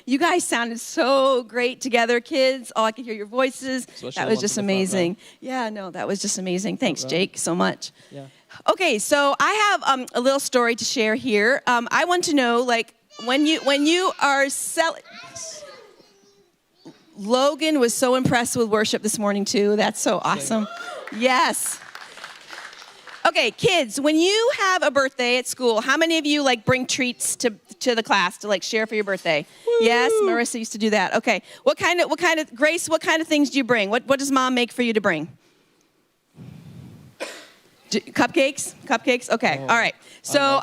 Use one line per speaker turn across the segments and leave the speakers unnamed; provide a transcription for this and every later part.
You guys sounded so great together, kids. Oh, I could hear your voices.
Especially
that was just amazing. Yeah, no, that was just amazing. Thanks, Jake, so much.
Yeah.
Okay, so I have a little story to share here. I want to know, like, when you are selling. Logan was so impressed with worship this morning too. That's so awesome. Yes. Okay, kids, when you have a birthday at school, how many of you like bring treats to the class to like share for your birthday? Woo! Yes, Marissa used to do that. Okay. Grace, what kind of things do you bring? What does mom make for you to bring? Cupcakes? Cupcakes? Okay. All right. So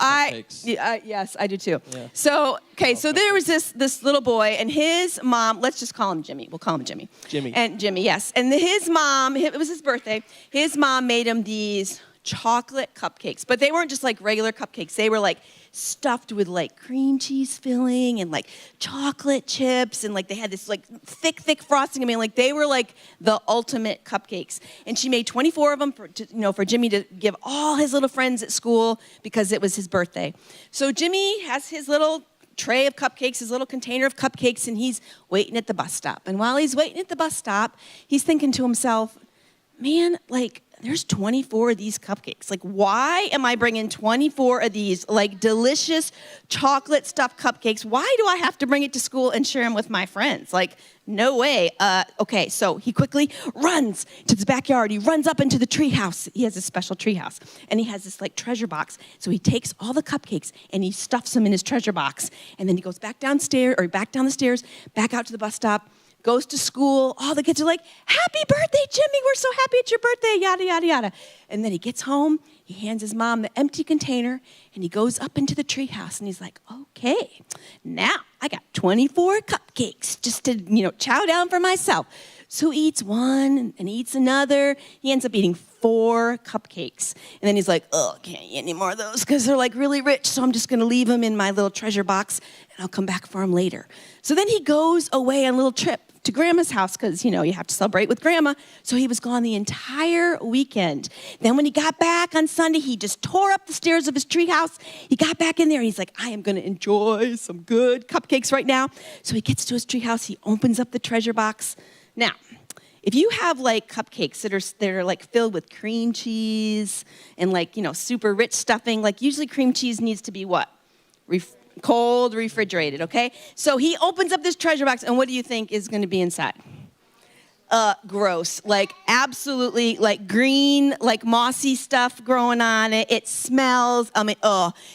yes, I do too. Yeah. So, okay, so there was this little boy and his mom, let's just call him Jimmy. We'll call him Jimmy. Jimmy, yes. And his mom, it was his birthday. His mom made him these chocolate cupcakes, but they weren't just like regular cupcakes. They were like stuffed with like cream cheese filling and like chocolate chips, and like they had this like thick frosting. I mean, like they were like the ultimate cupcakes. And she made 24 of them for Jimmy to give all his little friends at school because it was his birthday. So Jimmy has his little tray of cupcakes, his little container of cupcakes, and he's waiting at the bus stop. And while he's waiting at the bus stop, he's thinking to himself, man, like, there's 24 of these cupcakes. Like, why am I bringing 24 of these, like, delicious chocolate stuffed cupcakes? Why do I have to bring it to school and share them with my friends? Like, no way. Okay, so he quickly runs to the backyard. He runs up into the tree house. He has a special tree house. And he has this, like, treasure box. So he takes all the cupcakes and he stuffs them in his treasure box. And then he goes back downstairs, or back down the stairs, back out to the bus stop, goes to school. All the kids are like, happy birthday, Jimmy. We're so happy it's your birthday, yada, yada, yada. And then he gets home. He hands his mom the empty container, and he goes up into the treehouse, and he's like, okay, now I got 24 cupcakes just to, chow down for myself. So he eats one and eats another. He ends up eating 4 cupcakes. And then he's like, oh, can't eat any more of those because they're like really rich. So I'm just going to leave them in my little treasure box and I'll come back for them later. So then he goes away on a little trip to Grandma's house because, you have to celebrate with Grandma. So he was gone the entire weekend. Then when he got back on Sunday, he just tore up the stairs of his treehouse. He got back in there and he's like, I am going to enjoy some good cupcakes right now. So he gets to his treehouse. He opens up the treasure box. Now, if you have like cupcakes that are like filled with cream cheese and like, super rich stuffing, like usually cream cheese needs to be what? Cold, refrigerated, okay? So he opens up this treasure box, and what do you think is going to be inside? Gross. Like absolutely like green, like mossy stuff growing on it. It smells,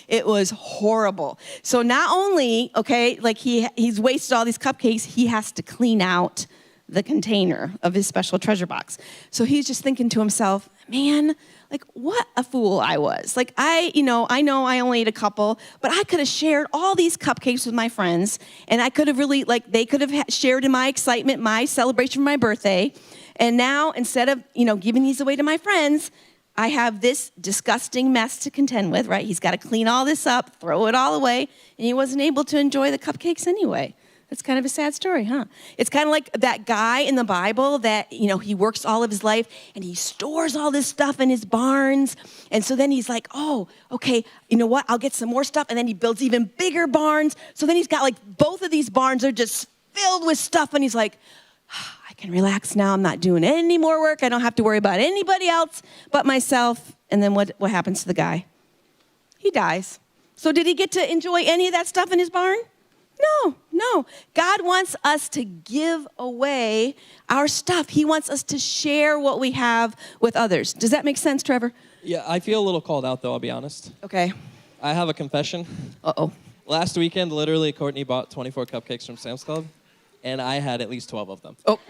it was horrible. So not only, okay, like he's wasted all these cupcakes, he has to clean out the container of his special treasure box. So he's just thinking to himself, man, like what a fool I was. Like I know I only ate a couple, but I could have shared all these cupcakes with my friends, and I could have really, like, they could have shared in my excitement, my celebration for my birthday. And now instead of, giving these away to my friends, I have this disgusting mess to contend with, right? He's got to clean all this up, throw it all away, and he wasn't able to enjoy the cupcakes anyway. That's kind of a sad story, huh? It's kind of like that guy in the Bible that, he works all of his life and he stores all this stuff in his barns. And so then he's like, oh, okay, you know what? I'll get some more stuff. And then he builds even bigger barns. So then he's got like both of these barns are just filled with stuff. And he's like, I can relax now. I'm not doing any more work. I don't have to worry about anybody else but myself. And then what happens to the guy? He dies. So did he get to enjoy any of that stuff in his barn? No. God wants us to give away our stuff. He wants us to share what we have with others. Does that make sense, Trevor?
Yeah, I feel a little called out, though, I'll be honest.
Okay.
I have a confession.
Uh-oh.
Last weekend, literally, Courtney bought 24 cupcakes from Sam's Club, and I had at least 12 of them.
Oh.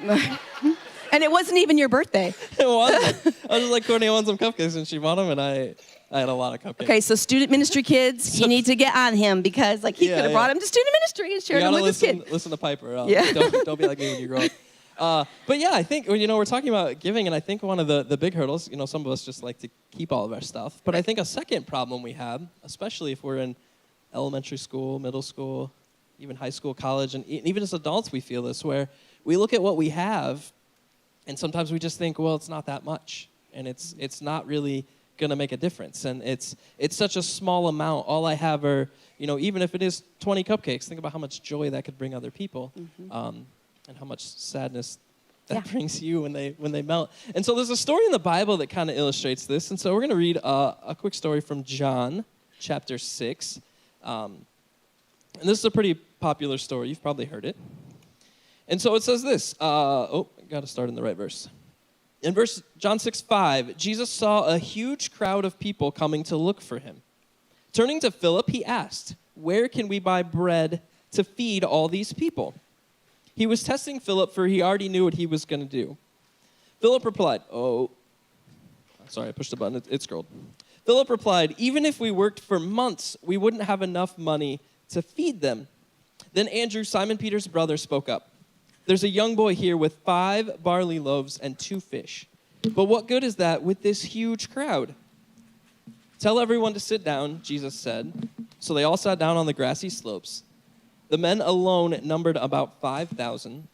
And it wasn't even your birthday.
It wasn't. I was just like, Courtney, I want some cupcakes, and she bought them, and I had a lot of cupcakes.
Okay, so student ministry kids, you need to get on him because he could have brought him to student ministry and shared him with his kid.
Listen to Piper. Don't be like me when you grow up. But yeah, I think, we're talking about giving, and I think one of the big hurdles, some of us just like to keep all of our stuff. But I think a second problem we have, especially if we're in elementary school, middle school, even high school, college, and even as adults we feel this, where we look at what we have, and sometimes we just think, well, it's not that much. And it's not really going to make a difference. And it's such a small amount. All I have are, even if it is 20 cupcakes, think about how much joy that could bring other people, and how much sadness that brings you when they melt. And so there's a story in the Bible that kind of illustrates this. And so we're going to read a quick story from John chapter 6. And this is a pretty popular story. You've probably heard it. And so it says this. Got to start in the right verse. In John 6:5, Jesus saw a huge crowd of people coming to look for him. Turning to Philip, he asked, "Where can we buy bread to feed all these people?" He was testing Philip, for he already knew what he was going to do. Philip replied, sorry, I pushed the button. It scrolled. Philip replied, "Even if we worked for months, we wouldn't have enough money to feed them." Then Andrew, Simon Peter's brother, spoke up. "There's a young boy here with 5 barley loaves and 2 fish. But what good is that with this huge crowd?" "Tell everyone to sit down," Jesus said. So they all sat down on the grassy slopes. The men alone numbered about 5,000.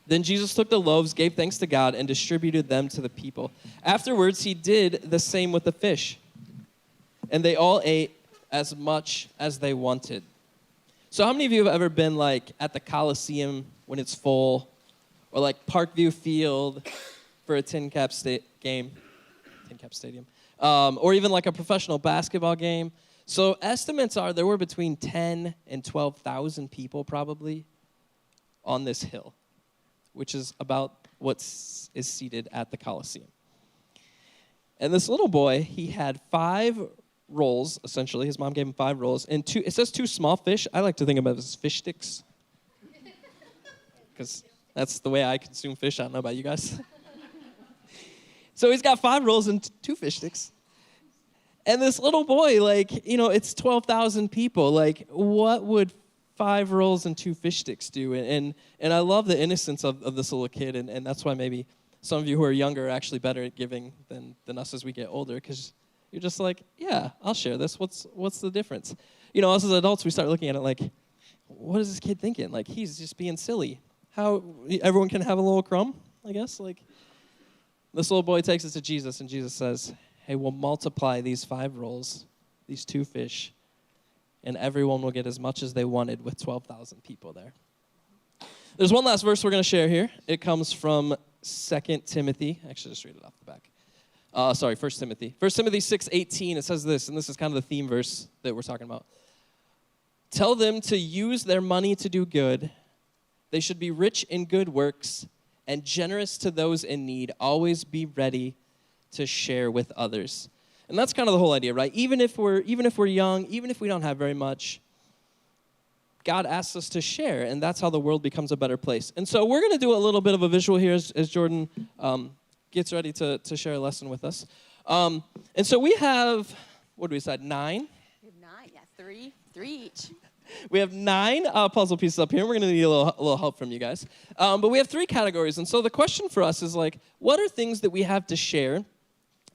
Then Jesus took the loaves, gave thanks to God, and distributed them to the people. Afterwards, he did the same with the fish. And they all ate as much as they wanted. So how many of you have ever been at the Coliseum when it's full, or Parkview Field for a tin cap stadium, or even a professional basketball game? So estimates are there were between 10 and 12,000 people probably on this hill, which is about what is seated at the Coliseum. And this little boy, he had 5 rolls, essentially. His mom gave him 5 rolls, and it says 2 small fish. I like to think of them as fish sticks, because that's the way I consume fish. I don't know about you guys. So he's got 5 rolls and 2 fish sticks. And this little boy, it's 12,000 people. What would 5 rolls and 2 fish sticks do? And I love the innocence of this little kid, and that's why maybe some of you who are younger are actually better at giving than us as we get older, because you're just yeah, I'll share this. What's the difference? Us as adults, we start looking at it what is this kid thinking? He's just being silly. How everyone can have a little crumb, I guess? This little boy takes it to Jesus, and Jesus says, "Hey, we'll multiply these 5 rolls, these 2 fish, and everyone will get as much as they wanted with 12,000 people there." There's one last verse we're going to share here. It comes from 2 Timothy. Actually, just read it off the back. 1 Timothy. 1 Timothy 6:18, it says this, and this is kind of the theme verse that we're talking about. "Tell them to use their money to do good. They should be rich in good works and generous to those in need. Always be ready to share with others." And that's kind of the whole idea, right? Even if we're young, even if we don't have very much, God asks us to share, and that's how the world becomes a better place. And so we're going to do a little bit of a visual here as Jordan gets ready to share a lesson with us. And so we have, what do we decide, 9?
We have 9, yeah, 3 each.
We have 9 puzzle pieces up here. We're going to need a little help from you guys. But we have 3 categories. And so the question for us is what are things that we have to share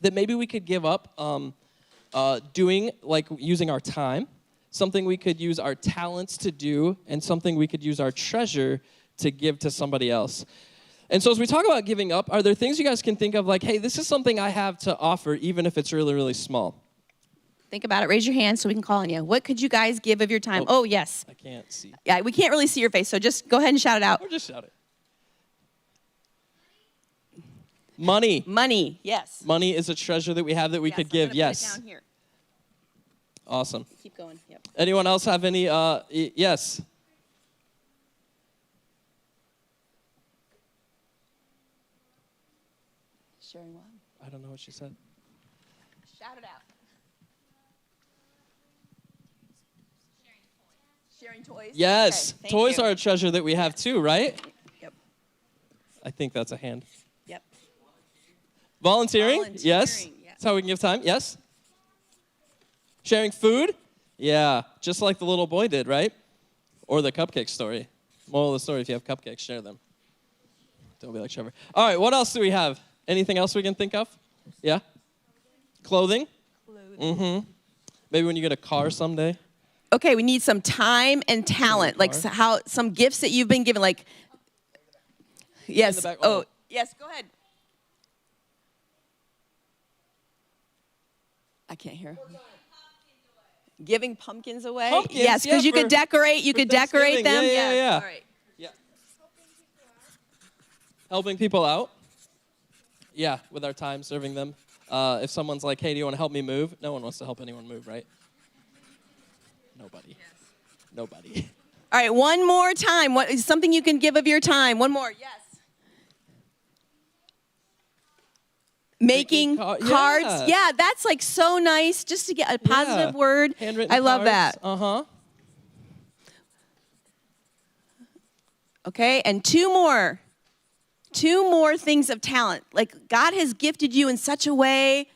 that maybe we could give up doing, using our time, something we could use our talents to do, and something we could use our treasure to give to somebody else. And so as we talk about giving up, are there things you guys can think of hey, this is something I have to offer, even if it's really, really small?
Think about it. Raise your hand so we can call on you. What could you guys give of your time? Oh, yes.
I can't see.
Yeah, we can't really see your face, so just go ahead and shout it out.
Or just shout it. Money.
Money, yes.
Money is a treasure that we have that we could give, yes.
Put it down here.
Awesome.
Keep going, yep.
Anyone else have any, yes?
Sharing what?
I don't know what she said.
Shout it out. Sharing toys?
Yes.
Okay,
toys are a treasure that we have too, right?
Yep.
I think that's a hand.
Yep.
Volunteering? Yes. That's how we can give time. Yes. Sharing food? Yeah. Just like the little boy did, right? Or the cupcake story. Moral of the story, if you have cupcakes, share them. Don't be like Trevor. All right, what else do we have? Anything else we can think of? Yeah? Clothing? Mm-hmm. Maybe when you get a car someday.
Okay, we need some time and talent, some gifts that you've been given, yes. Yes, go ahead. I can't hear. Giving pumpkins away?
Pumpkins,
yes, because you could decorate. You could decorate them.
Yeah.
All right.
Yeah. Helping people out. Yeah, with our time, serving them. If someone's like, hey, do you want to help me move? No one wants to help anyone move, right? Nobody. Yes. Nobody.
All right, one more time. What is something you can give of your time? One more. Yes. Making cards. Yeah, that's like so nice just to get a positive word.
Handwritten
I love
cards.
that.
Uh-huh.
Okay, and two more things of talent. Like God has gifted you in such a way.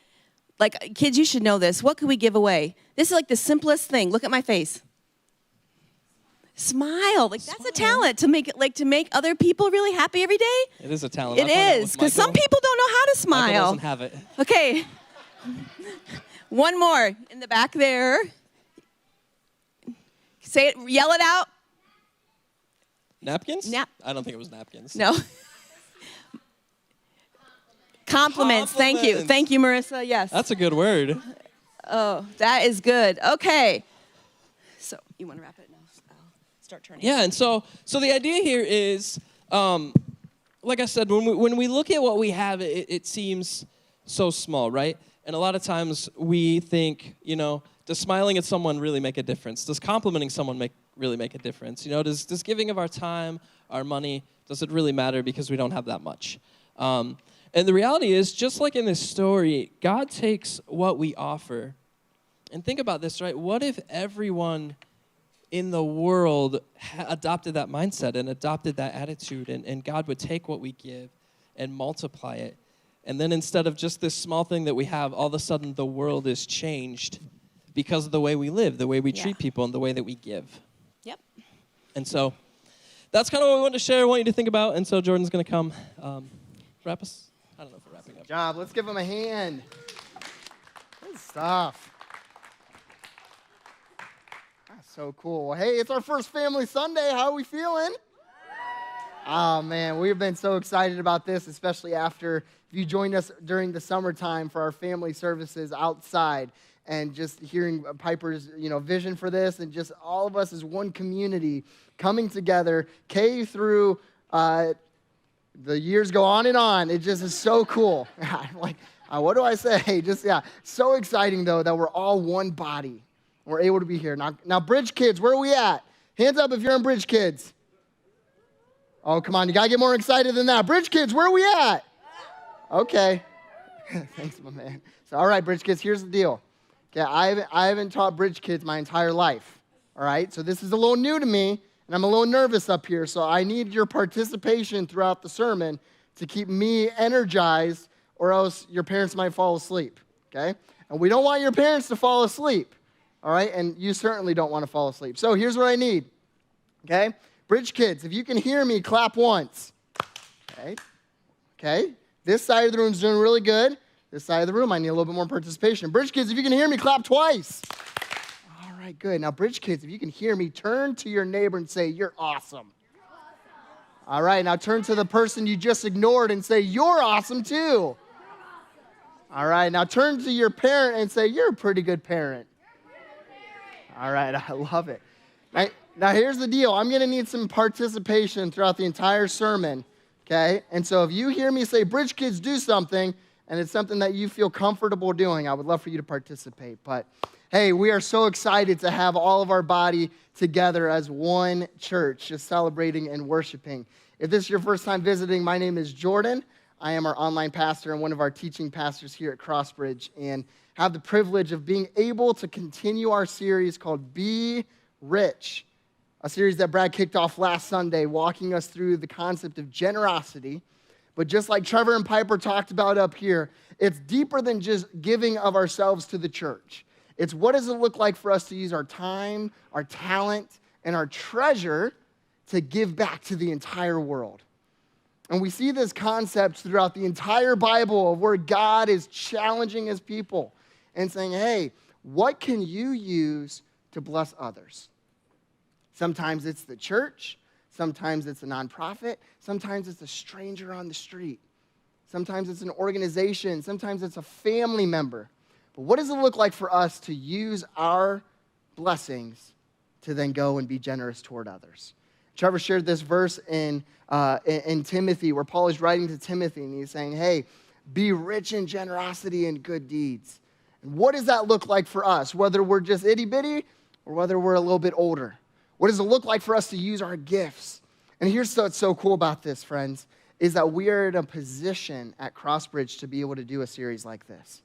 Like kids, you should know this. What could we give away? This is like the simplest thing. Look at my face. Smile. Like that's a talent to make other people really happy every day.
It is a talent.
It is, because some people don't know how to smile.
Michael doesn't have it.
Okay. One more in the back there. Say it, yell it out.
Napkins? I don't think it was napkins.
No. Compliments. Thank you. Thank you, Marissa. Yes.
That's a good word.
Oh, that is good. Okay. So, you want to wrap it now? Start turning.
Yeah, and so the idea here is, like I said, when we look at what we have, it seems so small, right? And a lot of times we think, does smiling at someone really make a difference? Does complimenting someone really make a difference? Does giving of our time, our money, does it really matter because we don't have that much? And the reality is, just like in this story, God takes what we offer. And think about this, right? What if everyone in the world adopted that mindset and adopted that attitude, and God would take what we give and multiply it. And then instead of just this small thing that we have, all of a sudden the world is changed because of the way we live, the way we treat people, and the way that we give.
Yep.
And so that's kind of what we want to share, I want you to think about. And so Jordan's going to come wrap us. I don't know if we're wrapping up.
Good job. Let's give him a hand. Good stuff. So cool. Well, hey, it's our first Family Sunday. How are we feeling? Oh, man, we've been so excited about this, especially after you joined us during the summertime for our family services outside, and just hearing Piper's, vision for this, and just all of us as one community coming together, K through the years go on and on. It just is so cool. I'm like, what do I say? So exciting, though, that we're all one body. We're able to be here. Now, Bridge Kids, where are we at? Hands up if you're in Bridge Kids. Oh, come on. You got to get more excited than that. Bridge Kids, where are we at? Okay. Thanks, my man. So, all right, Bridge Kids, here's the deal. Okay, I haven't taught Bridge Kids my entire life. All right? So this is a little new to me, and I'm a little nervous up here. So I need your participation throughout the sermon to keep me energized, or else your parents might fall asleep. Okay? And we don't want your parents to fall asleep. All right, and you certainly don't want to fall asleep. So here's what I need, okay? Bridge Kids, if you can hear me, clap once. Okay. This side of the room's doing really good. This side of the room, I need a little bit more participation. Bridge Kids, if you can hear me, clap twice. All right, good. Now, Bridge Kids, if you can hear me, turn to your neighbor and say, you're awesome. All right, now turn to the person you just ignored and say, you're awesome too. All right, now turn to your parent and say, you're a pretty good parent. All right, I love it. Now, here's the deal. I'm going to need some participation throughout the entire sermon, okay? And so if you hear me say, Bridge Kids, do something, and it's something that you feel comfortable doing, I would love for you to participate. But, hey, we are so excited to have all of our body together as one church, just celebrating and worshiping. If this is your first time visiting, my name is Jordan. I am our online pastor and one of our teaching pastors here at Crossbridge, and have the privilege of being able to continue our series called Be Rich, a series that Brad kicked off last Sunday, walking us through the concept of generosity. But just like Trevor and Piper talked about up here, it's deeper than just giving of ourselves to the church. It's what does it look like for us to use our time, our talent, and our treasure to give back to the entire world. And we see this concept throughout the entire Bible of where God is challenging his people and saying, hey, what can you use to bless others? Sometimes it's the church. Sometimes it's a nonprofit. Sometimes it's a stranger on the street. Sometimes it's an organization. Sometimes it's a family member. But what does it look like for us to use our blessings to then go and be generous toward others? Trevor shared this verse in Timothy, where Paul is writing to Timothy, and he's saying, hey, be rich in generosity and good deeds. And what does that look like for us, whether we're just itty-bitty or whether we're a little bit older? What does it look like for us to use our gifts? And here's what's so cool about this, friends, is that we are in a position at Crossbridge to be able to do a series like this,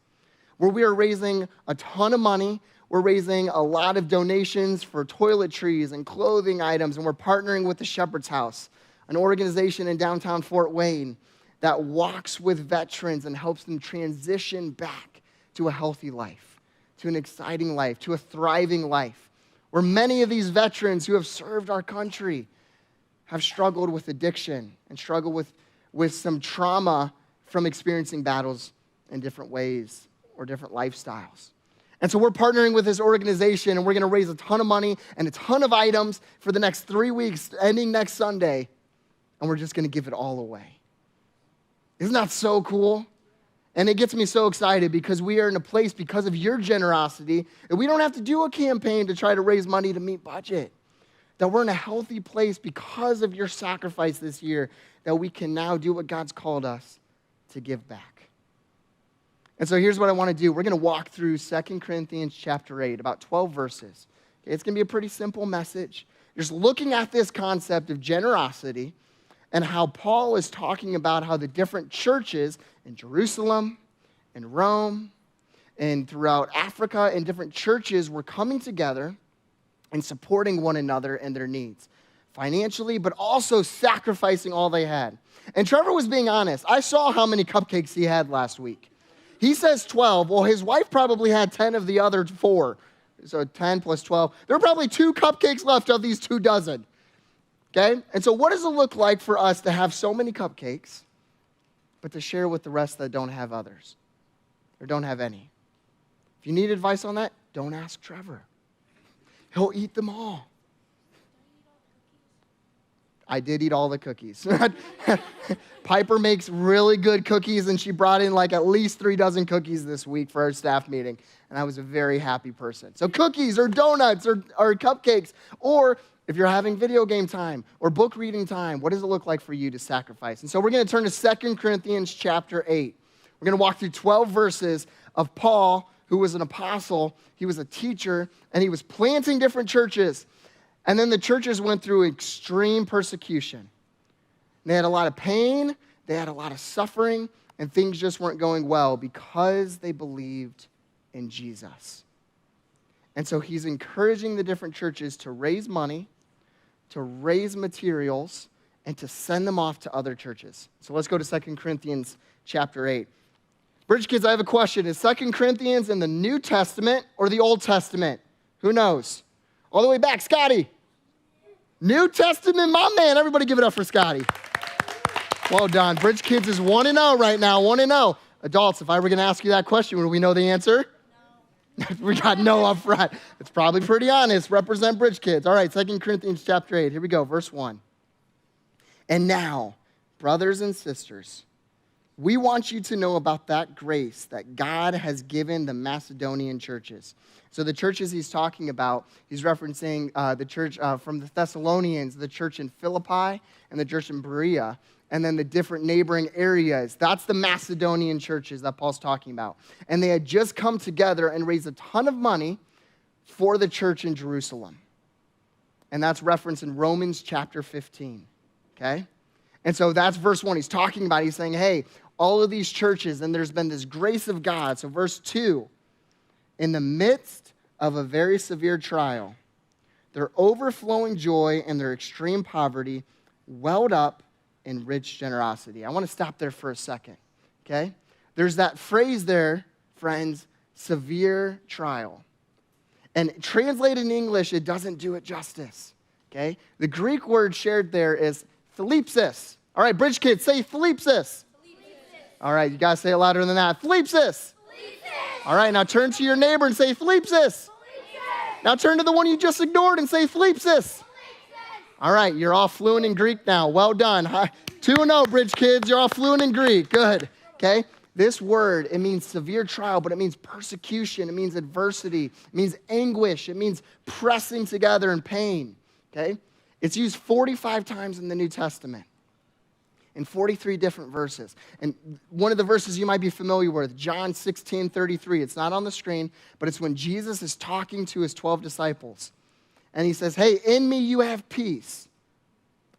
where we are raising a ton of money. We're raising a lot of donations for toiletries and clothing items, and we're partnering with the Shepherd's House, an organization in downtown Fort Wayne that walks with veterans and helps them transition back to a healthy life, to an exciting life, to a thriving life, where many of these veterans who have served our country have struggled with addiction and struggled with some trauma from experiencing battles in different ways or different lifestyles. And so we're partnering with this organization, and we're going to raise a ton of money and a ton of items for the next 3 weeks, ending next Sunday, and we're just going to give it all away. Isn't that so cool? And it gets me so excited because we are in a place, because of your generosity, that we don't have to do a campaign to try to raise money to meet budget. That we're in a healthy place because of your sacrifice this year, that we can now do what God's called us to give back. And so here's what I want to do. We're going to walk through 2 Corinthians chapter 8, about 12 verses. Okay, it's going to be a pretty simple message. Just looking at this concept of generosity and how Paul is talking about how the different churches in Jerusalem and Rome and throughout Africa and different churches were coming together and supporting one another in their needs, financially, but also sacrificing all they had. And Trevor was being honest. I saw how many cupcakes he had last week. He says 12. Well, his wife probably had 10 of the other 4. So 10 plus 12. There are probably 2 cupcakes left of these 2 dozen. Okay? And so what does it look like for us to have so many cupcakes, but to share with the rest that don't have others or don't have any? If you need advice on that, don't ask Trevor. He'll eat them all. I did eat all the cookies. Piper makes really good cookies, and she brought in like at least 3 dozen cookies this week for our staff meeting, and I was a very happy person. So cookies or donuts or cupcakes, or if you're having video game time or book reading time, what does it look like for you to sacrifice? And so we're going to turn to 2 Corinthians chapter 8. We're going to walk through 12 verses of Paul, who was an apostle. He was a teacher, and he was planting different churches. And then the churches went through extreme persecution. They had a lot of pain, they had a lot of suffering, and things just weren't going well because they believed in Jesus. And so he's encouraging the different churches to raise money, to raise materials, and to send them off to other churches. So let's go to 2 Corinthians chapter 8. Bridge kids, I have a question. Is 2 Corinthians in the New Testament or the Old Testament? Who knows? All the way back, Scotty. New Testament, my man. Everybody give it up for Scotty. Well done. Bridge kids is 1-0 right now, 1-0. Adults, if I were going to ask you that question, would we know the answer? No. We got no up front. It's probably pretty honest. Represent Bridge kids. All right, 2 Corinthians chapter 8. Here we go, verse 1. And now, brothers and sisters, we want you to know about that grace that God has given the Macedonian churches. So the churches he's talking about, he's referencing the church from the Thessalonians, the church in Philippi, and the church in Berea, and then the different neighboring areas. That's the Macedonian churches that Paul's talking about. And they had just come together and raised a ton of money for the church in Jerusalem. And that's referenced in Romans chapter 15, okay? And so that's verse 1. He's talking about, he's saying, hey, all of these churches, and there's been this grace of God. So verse 2, in the midst of a very severe trial, their overflowing joy and their extreme poverty welled up in rich generosity. I want to stop there for a second, okay? There's that phrase there, friends, severe trial. And translated in English, it doesn't do it justice, okay? The Greek word shared there is thlipsis. All right, Bridge kids, say thlipsis. All right, you guys say it louder than that. Thlipsis. All right, now turn to your neighbor and say thlipsis. Now turn to the one you just ignored and say thlipsis. All right, you're all fluent in Greek now. Well done. 2-0, Bridge kids. You're all fluent in Greek. Good. Okay. This word, it means severe trial, but it means persecution. It means adversity. It means anguish. It means pressing together in pain, okay? It's used 45 times in the New Testament in 43 different verses. And one of the verses you might be familiar with, John 16:33. It's not on the screen, but it's when Jesus is talking to his 12 disciples. And he says, hey, in me you have peace.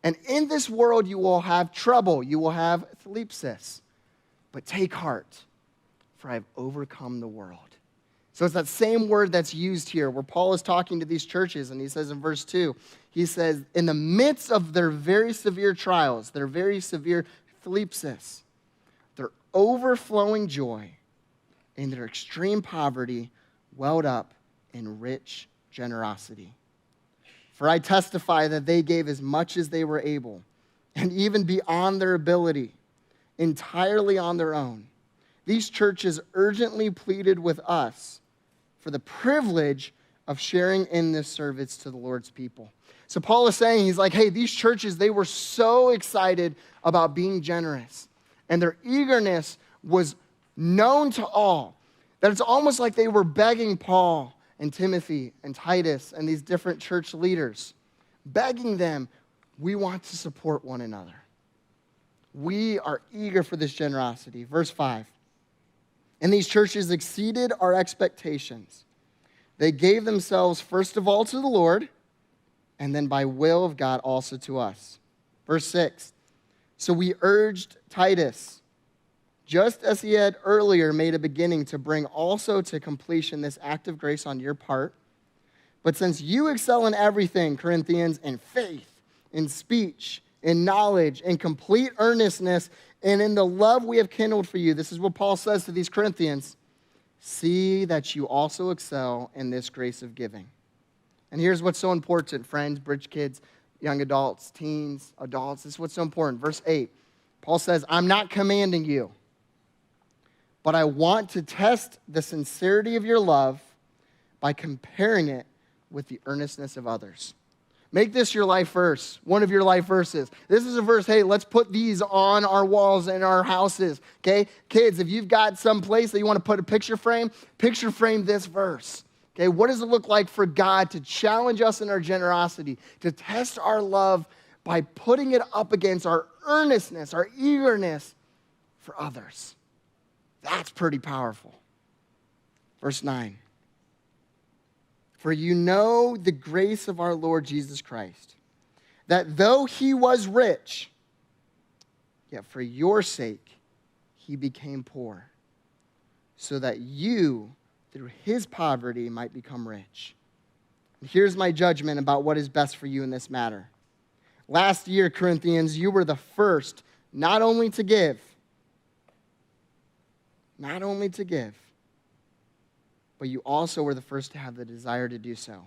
And in this world you will have trouble. You will have thlipsis. But take heart, for I have overcome the world. So it's that same word that's used here where Paul is talking to these churches, and he says in verse 2, he says, in the midst of their very severe trials, their very severe thlipsis, their overflowing joy, and their extreme poverty welled up in rich generosity. For I testify that they gave as much as they were able, and even beyond their ability, entirely on their own. These churches urgently pleaded with us for the privilege of sharing in this service to the Lord's people. So Paul is saying, he's like, hey, these churches, they were so excited about being generous. And their eagerness was known to all, that it's almost like they were begging Paul and Timothy and Titus and these different church leaders, begging them, we want to support one another. We are eager for this generosity. Verse 5. And these churches exceeded our expectations. They gave themselves first of all to the Lord, and then by will of God also to us. Verse 6. So we urged Titus, just as he had earlier made a beginning, to bring also to completion this act of grace on your part. But since you excel in everything, Corinthians, in faith, in speech, in knowledge, in complete earnestness, and in the love we have kindled for you. This is what Paul says to these Corinthians. See that you also excel in this grace of giving. And here's what's so important, friends, bridge kids, young adults, teens, adults. This is what's so important. Verse 8, Paul says, I'm not commanding you, but I want to test the sincerity of your love by comparing it with the earnestness of others. Make this your life verse, one of your life verses. This is a verse, hey, let's put these on our walls in our houses, okay? Kids, if you've got some place that you want to put a picture frame this verse, okay? What does it look like for God to challenge us in our generosity, to test our love by putting it up against our earnestness, our eagerness for others? That's pretty powerful. Verse 9. For you know the grace of our Lord Jesus Christ, that though he was rich, yet for your sake he became poor, so that you, through his poverty, might become rich. And here's my judgment about what is best for you in this matter. Last year, Corinthians, you were the first not only to give, but you also were the first to have the desire to do so.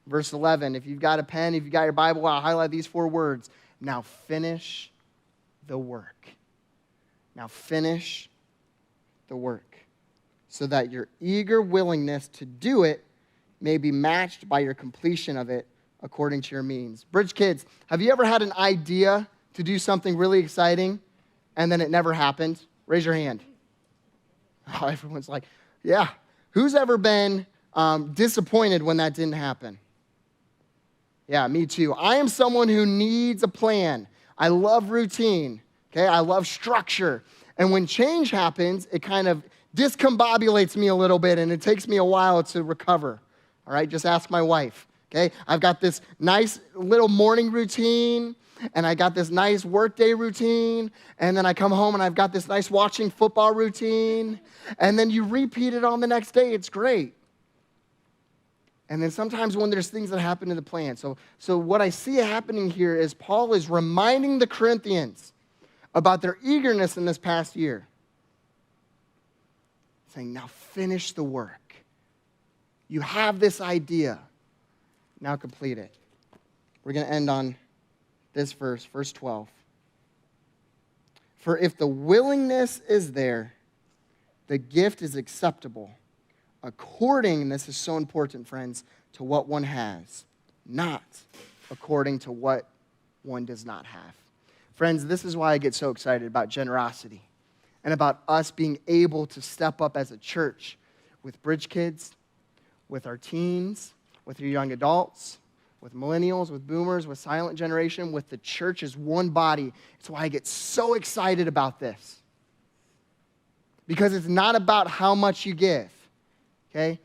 Verse 11, if you've got a pen, if you've got your Bible, I'll highlight these 4 words. Now finish the work. Now finish the work, so that your eager willingness to do it may be matched by your completion of it according to your means. Bridge kids, have you ever had an idea to do something really exciting and then it never happened? Raise your hand. Oh, everyone's like, yeah. Who's ever been disappointed when that didn't happen? Yeah, me too. I am someone who needs a plan. I love routine, okay? I love structure. And when change happens, it kind of discombobulates me a little bit, and it takes me a while to recover, all right? Just ask my wife, okay? I've got this nice little morning routine, and I got this nice workday routine, and then I come home and I've got this nice watching football routine, and then you repeat it on the next day. It's great. And then sometimes when there's things that happen in the plan. So what I see happening here is Paul is reminding the Corinthians about their eagerness in this past year. Saying, now finish the work. You have this idea. Now complete it. We're going to end on this verse, verse 12. For if the willingness is there, the gift is acceptable, according, and this is so important, friends, to what one has, not according to what one does not have. Friends, this is why I get so excited about generosity and about us being able to step up as a church with Bridge Kids, with our teens, with your young adults, with millennials, with boomers, with silent generation, with the church as one body. It's why I get so excited about this. Because it's not about how much you give, okay?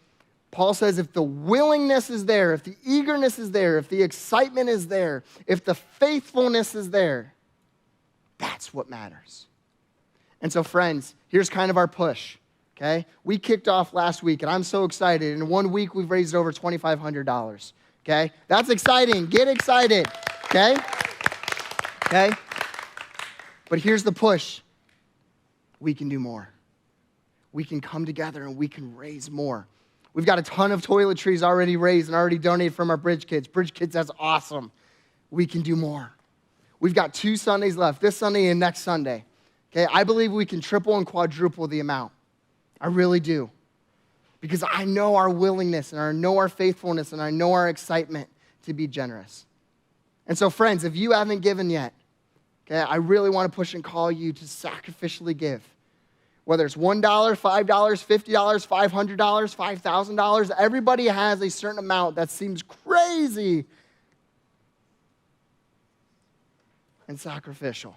Paul says if the willingness is there, if the eagerness is there, if the excitement is there, if the faithfulness is there, that's what matters. And so, friends, here's kind of our push, okay? We kicked off last week, and I'm so excited. In 1 week, we've raised over $2,500, okay? That's exciting. Get excited, okay? Okay? But here's the push. We can do more. We can come together, and we can raise more. We've got a ton of toiletries already raised and already donated from our Bridge Kids. Bridge Kids, that's awesome. We can do more. We've got 2 Sundays left, this Sunday and next Sunday. Okay, I believe we can triple and quadruple the amount. I really do. Because I know our willingness, and I know our faithfulness, and I know our excitement to be generous. And so, friends, if you haven't given yet, okay, I really want to push and call you to sacrificially give. Whether it's $1, $5, $50, $500, $5,000, everybody has a certain amount that seems crazy and sacrificial.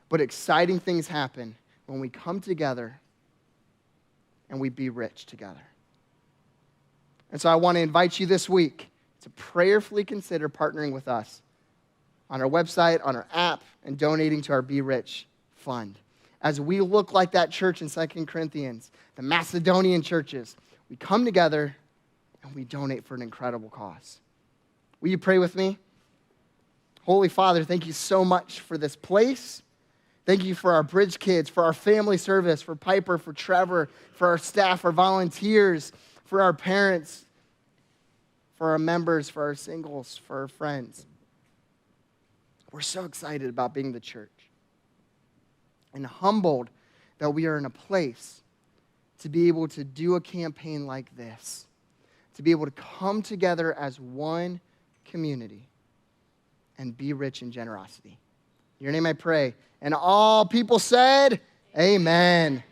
But exciting things happen when we come together and we be rich together. And so I want to invite you this week to prayerfully consider partnering with us on our website, on our app, and donating to our Be Rich fund. As we look like that church in 2 Corinthians, the Macedonian churches, we come together and we donate for an incredible cause. Will you pray with me? Holy Father, thank you so much for this place. Thank you for our Bridge Kids, for our family service, for Piper, for Trevor, for our staff, our volunteers, for our parents, for our members, for our singles, for our friends. We're so excited about being the church and humbled that we are in a place to be able to do a campaign like this, to be able to come together as one community and be rich in generosity. In your name I pray. And all people said, amen.